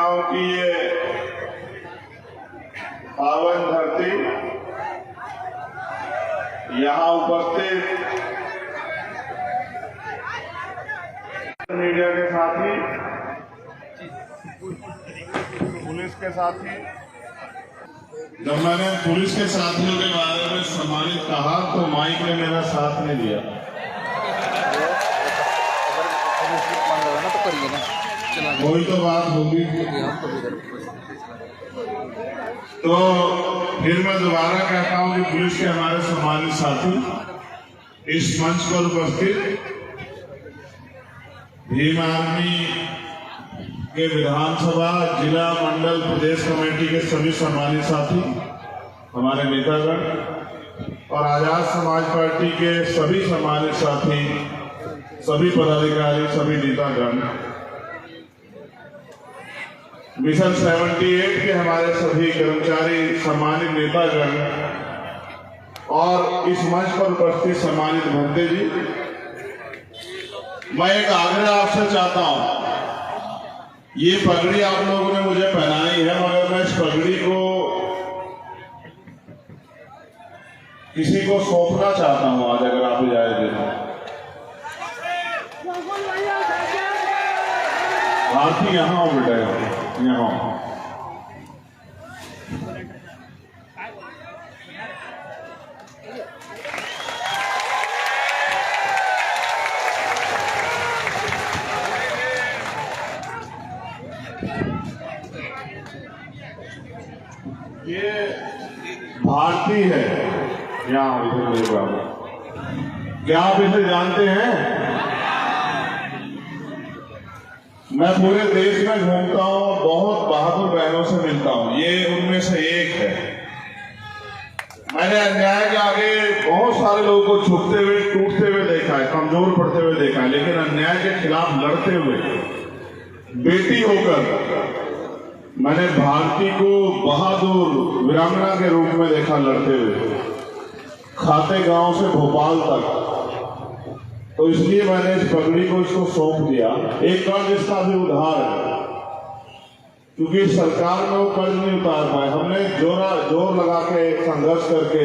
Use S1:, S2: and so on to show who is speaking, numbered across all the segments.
S1: हूं कि ये पावन धरती, यहाँ उपस्थित मीडिया के साथी, पुलिस के साथी, जब मैंने पुलिस के साथियों के बारे में सम्मानित कहा तो माइक ने मेरा साथ नहीं दिया। कोई तो बात होगी। तो फिर मैं दोबारा कहता हूं कि पुलिस के हमारे सम्मानित साथी, इस मंच पर उपस्थित भीम आर्मी के विधानसभा, जिला, मंडल, प्रदेश कमेटी के सभी सम्मानित साथी, हमारे नेतागण और आजाद समाज पार्टी के सभी सम्मानित साथी, सभी पदाधिकारी, सभी नेतागण, मिशन 78 के हमारे सभी कर्मचारी, सम्मानित नेतागण और इस मंच पर उपस्थित सम्मानित भंते जी, मैं एक आग्रह आपसे चाहता हूं। ये पगड़ी आप लोगों ने मुझे पहनाई है, मगर मैं इस पगड़ी को किसी को सौंपना चाहता हूं आज, अगर आप इजाजत दें। भारती यहाँ हो बेटा, यहाँ ये भारती है, यहाँ इधर मेरे बराबर। क्या आप इसे जानते हैं? मैं पूरे देश में घूमता हूँ, बहुत बहादुर बहनों से मिलता हूँ, ये उनमें से एक है। मैंने अन्याय के आगे बहुत सारे लोगों को झुकते हुए, टूटते हुए देखा है, कमजोर पड़ते हुए देखा है, लेकिन अन्याय के खिलाफ लड़ते हुए बेटी होकर मैंने भारती को बहादुर वीरांगना के रूप में देखा, लड़ते हुए खाते गांव से भोपाल तक। तो इसलिए मैंने इस पगड़ी को इसको सौंप दिया। एक कर्ज इसका भी उधार है, क्योंकि सरकार में वो कर्ज नहीं उतार पाए। हमने जोर लगा के संघर्ष करके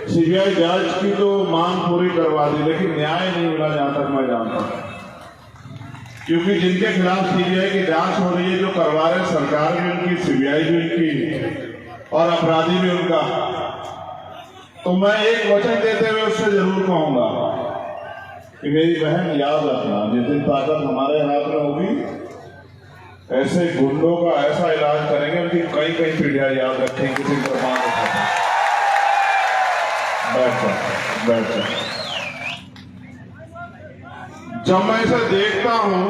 S1: सीबीआई जांच की तो मांग पूरी करवा दी, लेकिन न्याय नहीं मिला, जहां तक मैं जानता हूं। क्योंकि जिनके खिलाफ सीबीआई की जांच हो रही है, जो करवा रहे, सरकार भी उनकी, सीबीआई भी उनकी और अपराधी भी उनका। तो मैं एक वचन देते हुए उससे जरूर कहूंगा कि मेरी बहन याद रखना, जिस दिन ताकत हमारे हाथ में होगी, ऐसे गुंडों का ऐसा इलाज करेंगे, उनकी कई पीढ़ियां याद रखेंगे। किसी पर मां बैठ जा। जब मैं इसे देखता हूं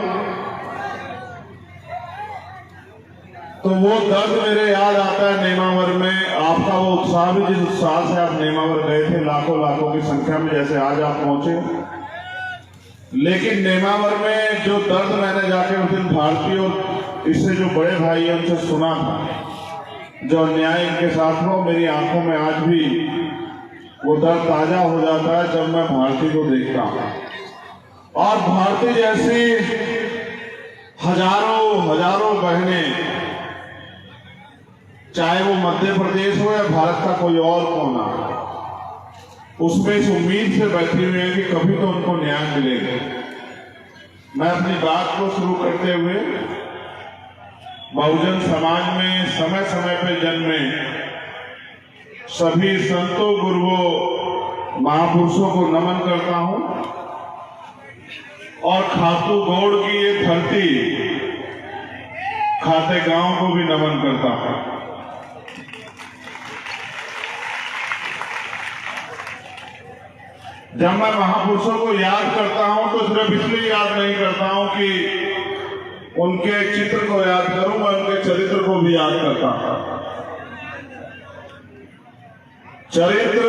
S1: तो वो दर्द मेरे याद आता है नेमावर में। आपका वो उत्साह भी, जिस उत्साह से आप नेमावर गए थे, लाखों की संख्या में, जैसे आज आप पहुंचे, लेकिन नेमावर में जो दर्द मैंने जाके उस दिन भारती और इससे जो बड़े भाई है उनसे सुना था, जो अन्याय इनके साथ हो, मेरी आंखों में आज भी वो दर्द ताजा हो जाता है जब मैं भारती को देखता हूं। और भारती जैसी हजारों बहनें, चाहे वो मध्य प्रदेश हो या भारत का कोई और कोना, उसमें इस उम्मीद से बैठी हुई है कि कभी तो उनको न्याय मिलेगा। मैं अपनी बात को शुरू करते हुए बहुजन समाज में समय समय पर जन्मे सभी संतों, गुरुओं, महापुरुषों को नमन करता हूं और खातू गौड़ की ये धरती, खाते गांव को भी नमन करता हूं। जब मैं महापुरुषों को याद करता हूं तो सिर्फ इसलिए याद नहीं करता हूं कि उनके चित्र को याद करूं, मैं उनके चरित्र को भी याद करता हूं। चरित्र,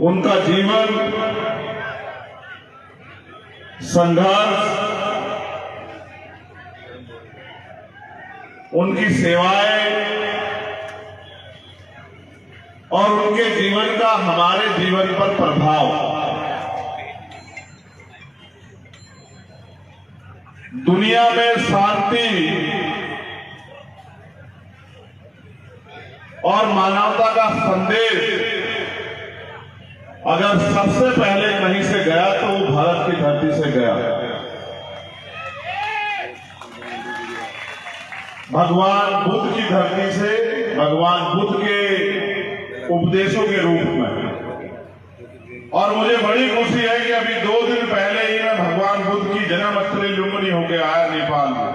S1: उनका जीवन, संघर्ष, उनकी सेवाएं और उनके जीवन का हमारे जीवन पर प्रभाव। दुनिया में शांति और मानवता का संदेश अगर सबसे पहले कहीं से गया तो वो भारत की धरती से गया। भगवान बुद्ध की धरती से, भगवान बुद्ध के उपदेशों के रूप में। और मुझे बड़ी खुशी है कि अभी 2 दिन पहले ही मैं भगवान बुद्ध की जन्मस्थली लुम्बिनी होके आया नेपाल में।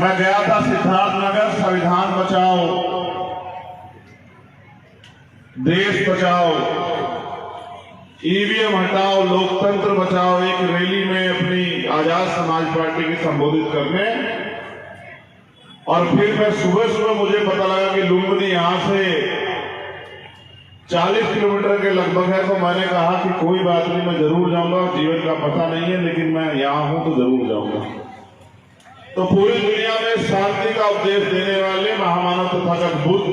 S1: मैं गया था सिद्धार्थनगर। संविधान बचाओ, देश बचाओ, ईवीएम हटाओ, लोकतंत्र बचाओ एक रैली में अपनी आजाद समाज पार्टी की संबोधित करने। और फिर मैं सुबह मुझे पता लगा कि लुम्बिनी यहां से 40 किलोमीटर के लगभग है। तो मैंने कहा कि कोई बात नहीं, मैं जरूर जाऊंगा। जीवन का पता नहीं है, लेकिन मैं यहां हूं तो जरूर जाऊंगा। तो पूरी दुनिया में शांति का उपदेश देने वाले महामानव तथागत बुद्ध,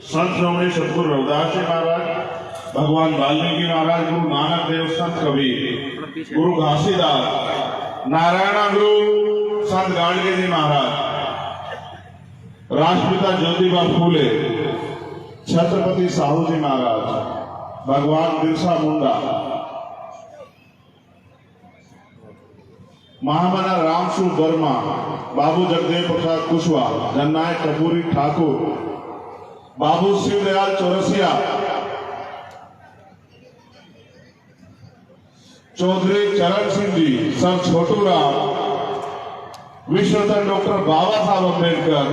S1: संत श्रोमणी सतगुरु रविदास जी महाराज, भगवान वाल्मीकि महाराज, गुरु नानक देव, संत कबीर, गुरु घासीदास, नारायण गुरु संत गाडगे जी महाराज, राष्ट्रपिता ज्योतिबा फूले, छत्रपति साहू जी महाराज, भगवान बिरसा मुंडा, महामना रामसु वर्मा, बाबू जगदेव प्रसाद कुशवाहा, जननायक कर्पूरी ठाकुर, बाबू शिवदयाल चौरसिया, चौधरी चरण सिंह जी, सर छोटू राम, विश्वरत्न डॉक्टर बाबा साहब अम्बेडकर,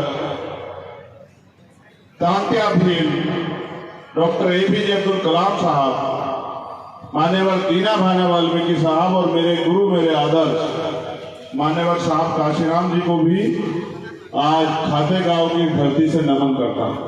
S1: तांत्या भील, डॉक्टर एपीजे अब्दुल कलाम साहब, मान्यवर दीना भाना वाल्मीकि साहब और मेरे गुरु, मेरे आदर्श मान्यवर साहब काशीराम जी को भी आज खातेगांव की धरती से नमन करता हूं।